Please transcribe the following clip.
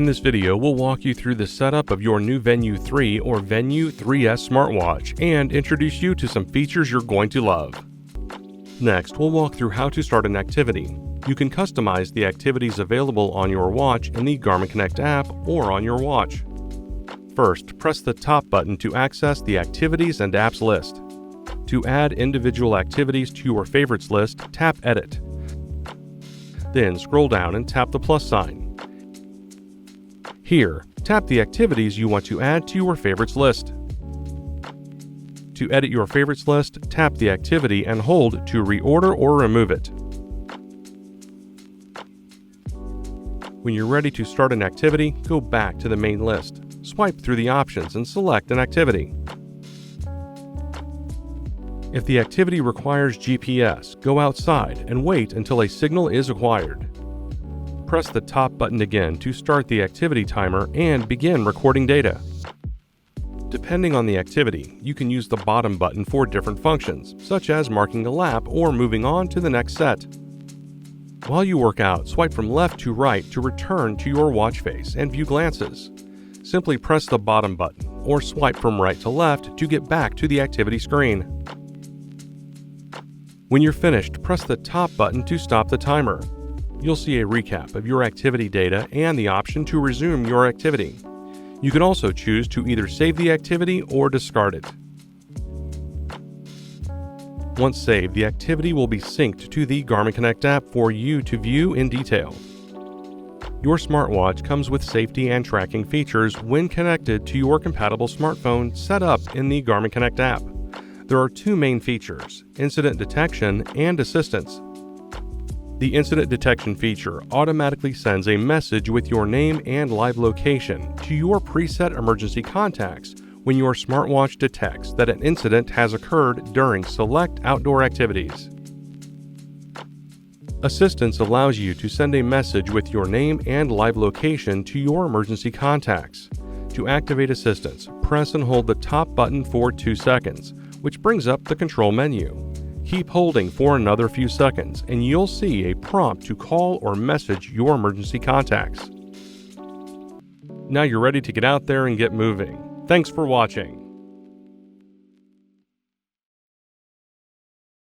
In this video, we'll walk you through the setup of your new Venu 3 or Venu 3S smartwatch and introduce you to some features you're going to love. Next, we'll walk through how to start an activity. You can customize the activities available on your watch in the Garmin Connect app or on your watch. First, press the top button to access the Activities and Apps list. To add individual activities to your favorites list, tap Edit. Then scroll down and tap the plus sign. Here, tap the activities you want to add to your favorites list. To edit your favorites list, tap the activity and hold to reorder or remove it. When you're ready to start an activity, go back to the main list. Swipe through the options and select an activity. If the activity requires GPS, go outside and wait until a signal is acquired. Press the top button again to start the activity timer and begin recording data. Depending on the activity, you can use the bottom button for different functions, such as marking a lap or moving on to the next set. While you work out, swipe from left to right to return to your watch face and view glances. Simply press the bottom button or swipe from right to left to get back to the activity screen. When you're finished, press the top button to stop the timer. You'll see a recap of your activity data and the option to resume your activity. You can also choose to either save the activity or discard it. Once saved, the activity will be synced to the Garmin Connect app for you to view in detail. Your smartwatch comes with safety and tracking features when connected to your compatible smartphone set up in the Garmin Connect app. There are two main features: incident detection and assistance. The incident detection feature automatically sends a message with your name and live location to your preset emergency contacts when your smartwatch detects that an incident has occurred during select outdoor activities. Assistance allows you to send a message with your name and live location to your emergency contacts. To activate assistance, press and hold the top button for 2 seconds, which brings up the control menu. Keep holding for another few seconds and you'll see a prompt to call or message your emergency contacts. Now you're ready to get out there and get moving. Thanks for watching.